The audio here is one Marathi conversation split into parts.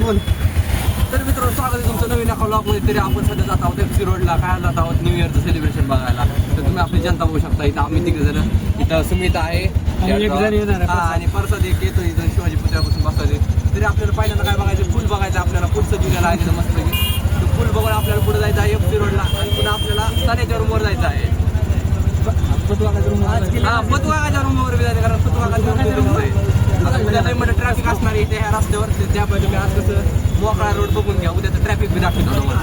बोल. तर मित्रांनो स्वागत आहे तुमचं नवीन एका व्लॉगमध्ये. तरी आपण सध्या जात आहोत FC रोडला. काय जात आहोत न्यू इयरचं सेलिब्रेशन बघायला. तर तुम्ही आपली जनता बघू शकता. इथं आम्ही तिघ जण, इथं सुमित आहे आणि परसाद एक येतो इथं शिवाजी पुतळ्यापासून बसले. तरी आपल्याला पहिल्यांदा काय बघायचं, फुल बघायचं आपल्याला. फुलचं दिलेलं आहे तिथं मस्त पैकी. तर फुल बघून आपल्याला पुढे जायचं आहे FC रोडला आणि पुन्हा आपल्याला सानेच्या रूमवर जायचं आहे. पतवागाच्या रूमवर बी जायचं कारण पतवागाच्या रूम आहे. आता उद्या नाही म्हणजे ट्रॅफिक असणार आहे इथे ह्या रस्त्यावर. त्या पहिले मी आज कसं मोकळा रोड बघून घ्या. उद्याचं ट्रॅफिक बी दाखवतो तुम्हाला.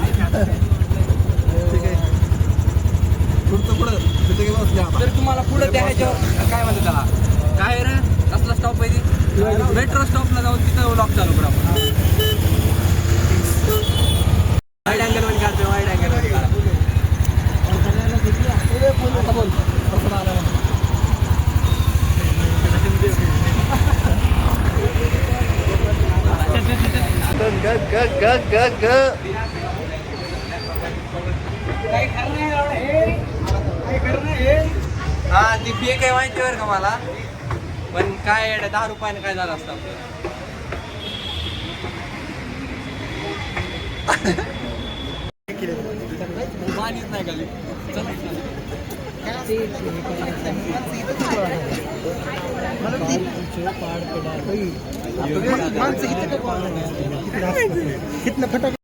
ठीक आहे. पुढचं पुढं तर तुम्हाला पुढं त्या ह्याच्यावर काय म्हणतो त्याला, काय रे कसला स्टॉप आहे ती, मेट्रो स्टॉपला जाऊन तिथं व्लॉग चालू करू आपण. वाईड अँगल मध्ये काढतो, वाईड अँगल मध्ये काढा. हा ती फी काय माहिती बरं का मला, पण काय 10 रुपयाने काय झालं असतं पाणीच नाही खाली.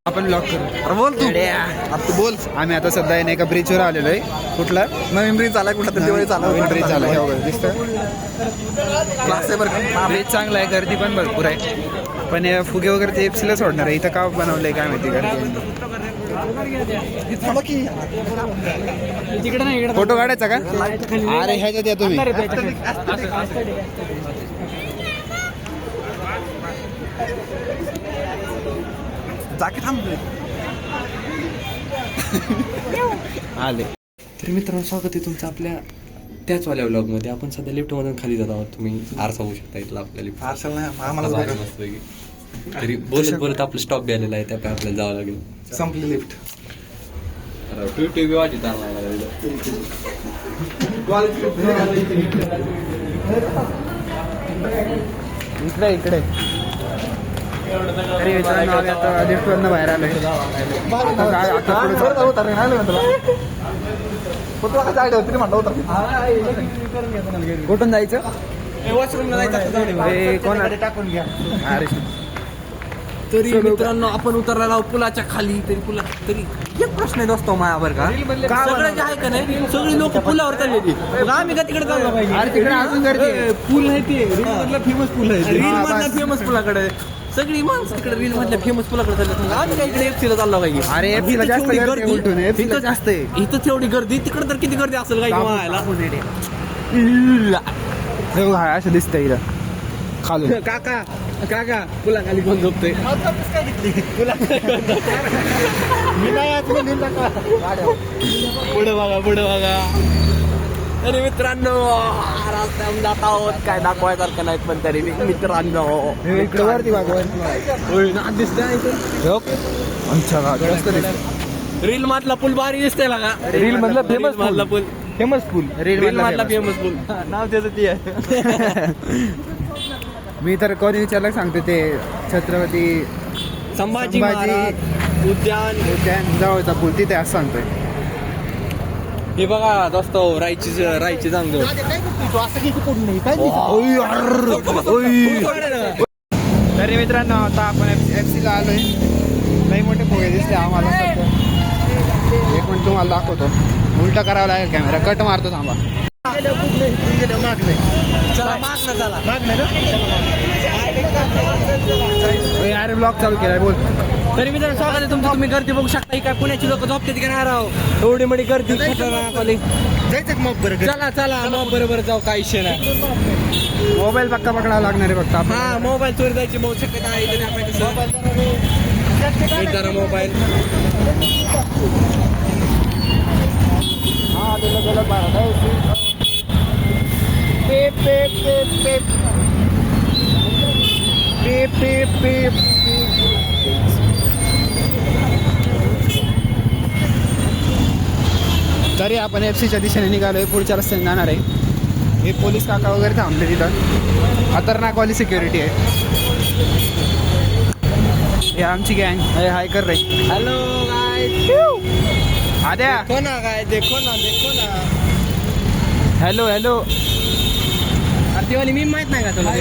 आपण लॉक करू. बोल तू, आता बोल. आम्ही आता सध्या एका ब्रिजवर आलेलो आहे. कुठला नवीन ब्रिज आला, कुठला तरी चालू ब्रिज झाला हे वगैरे दिसतं. ब्रिज चांगला आहे, गर्दी पण भरपूर आहे. पण हे फुगे वगैरे ते FC ला सोडणार आहे. इथं का बनवलंय काय माहिती गर्दी. फोटो काढायचा का? अरे ह्याच्यात या तुम्ही. जाके थांबले आले. तर मित्रांनो स्वागत आहे तुमचं आपल्या त्याच वाल्या व्लॉगमध्ये. आपण सध्या लिफ्टमधून खाली जात आहोत. तुम्ही आरसा होऊ शकता इथला आपल्या लिफ्ट. आरसा मस्त पैकी. तरी बोलत बोलत आपलं स्टॉप बी आलेला आहे, त्यामुळे आपल्याला जावं लागेल. संपली लिफ्ट. टीव्ही वाजत इकडे इकडे. अरे आता लिफ्टवरनं बाहेर आलोय. कुठून जायचं? वॉशरूमला जायचं. कोण टाकून घ्या. अरे तरी मित्रांनो आपण उतरलेला आहोत पुलाच्या खाली. तरी तरी एक प्रश्न आहे दोस्तो माझ्यावर का, सगळं जे आहे का नाही सगळी लोक पुलावर चाललेली. आम्ही का तिकडे चाललो पाहिजे? अरे तिकडे अजून गर्दी. पूल आहे ते रील मधला फेमस पूल आहे. रील मधल्या फेमस पुलाकडे सगळी माणसं तिकडे रील मधल्या फेमस पुलाकडे चालले. आम्ही काय इकडे FC ला चाललो पाहिजे. अरे FC ला जास्त गर्दी उलटून इथं जास्त आहे. इथं एवढी गर्दी, तिकडे तर किती गर्दी असेल काय व्हायला. असं दिसतंय इथं खालून. काका काका पुला खाली कोण झोपतोय? पुढे बघा पुढे बघा. अरे मित्रांनो रस्त्यावर जात आहोत. काय दाखवायसारखं नाही पण तरी मित्रांनो इकडे वरती दिसतंय रील मधला पूल भारी दिसतंय बघा. रील मधला फेमस मधला पूल, फेमस पूल. रील मधला फेमस पूल नाव त्याचं ती आहे. मी तर कोणी विचारलं सांगतो ते छत्रपती संभाजी उद्यान जवळचा पूल तिथे असं सांगतोय. हे बघा दोस्तो रायची सांगतो. तरी मित्रांनो आता आपण FC ला आलोय. लई मोठे फुगे दिसले आम्हाला. एक मिनिट तुम्हाला दाखवतो. उलटा करावा लागेल कॅमेरा. कट मारतो थांबा. अरे ब्लॉग चालू केलाय बोल. तरी मित्रांनो स्वागत आहे तुमचं. तुम्ही गर्दी बघू शकता. ही काय पुण्याची लोक झोपते का नाही राव. एवढी मोठी गर्दी. जायचं मग बरं. चला चला मग बरोबर जाऊ. काही विषय नाही. मोबाईल पक्का पकडावा लागणार आहे फक्त. हा मोबाईल चोरी जायची बहुत शक्यता आहे. जरा मोबाईल तरी आपण FC दिशेने निघालोय. पुढच्या रस्त्याने जाणार आहे. हे पोलीस काका वगैरे थांबले तिथं. खतरनाकवाली सिक्युरिटी आहे. हे आमची गँग हाय कर रे. Hello guys. आद्या देखो ना काय, देखो ना. हॅलो हॅलो अरे वाली मी माहित नाही का तुला?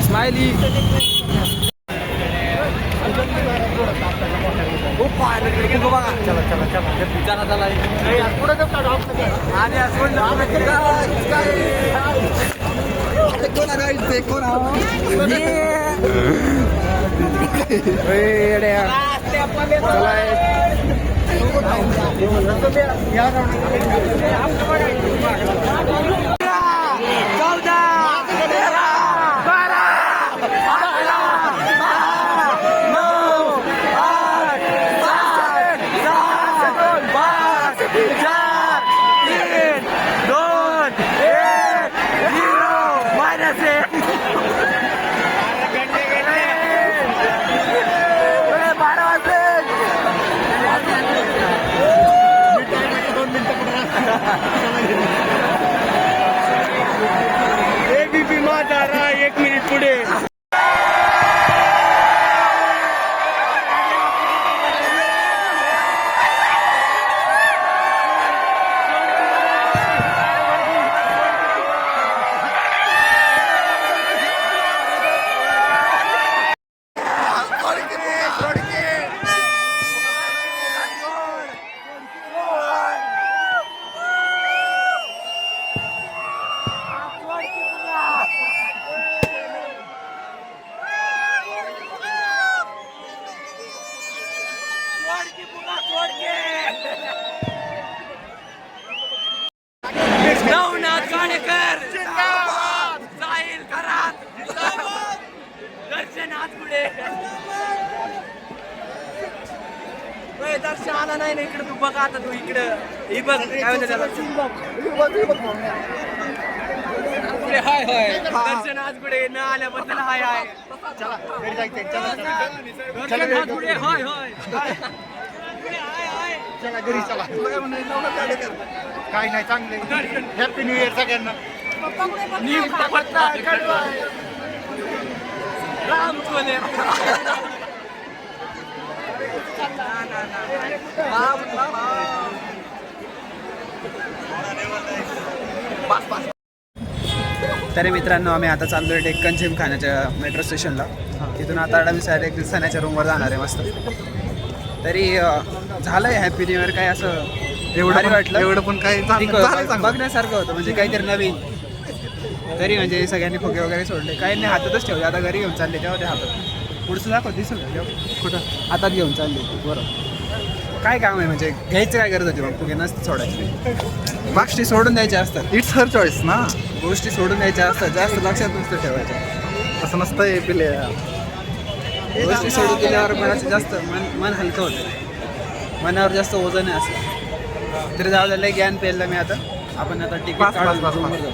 स्माइली. खूप पाहिलं बघा. चला आणि देखो ना. एबीपी म्हातारा 1 मिनिट पुढे. नवनाथ काणेकर जाईल घरात. दर्शन हात पुढे. दर्शन आला नाही ना इकडे. तू बघ आता, तू इकडं ही बघ काय म्हणते त्याला. हाय हाय. दर्शन हात पुढे न आल्याबद्दल हाय हाय. चला दर्शन हात पुढे. हाय हाय. चला घरी चला. काय नाही चांगले. हॅपी न्यू इयर सगळ्यांना. राम चोले. तरी मित्रांनो आम्ही आता चाललोय डेक्कन जिमखान्याच्या मेट्रो स्टेशनला. तिथून आता आम्ही डायरेक्ट दिवसाण्याच्या रूमवर जाणार आहे मस्त. तरी झालंय हॅपी न्यू इयर. काय असं भारी वाटलं. एवढं पण काही बघण्यासारखं होतं म्हणजे काहीतरी नवीन. तरी म्हणजे सगळ्यांनी फुगे वगैरे सोडले. काही नाही हातातच ठेवले. आता घरी घेऊन चालले तेव्हा ते हातात. पुढचं दाखव दिसून कुठं हातात घेऊन चालले. बरं काय काम आहे म्हणजे घ्यायचं काय गरज होती मग? फुगे नसते सोडायचे. गोष्टी सोडून द्यायच्या असतात. इट्स हर चॉईस ना. गोष्टी सोडून द्यायच्या असतात. जास्त लक्षात नसतं ठेवायच्या. असं नसतं पिले. गोष्टी सोडून दिल्यावर मनाचं जास्त मन हलकं होतं. मनावर जास्त वजन आहे असं. तरी जाऊ द्यायला ज्ञान पेललं मी आता. आपण आता तिकीट काढून रूमवर जाऊ.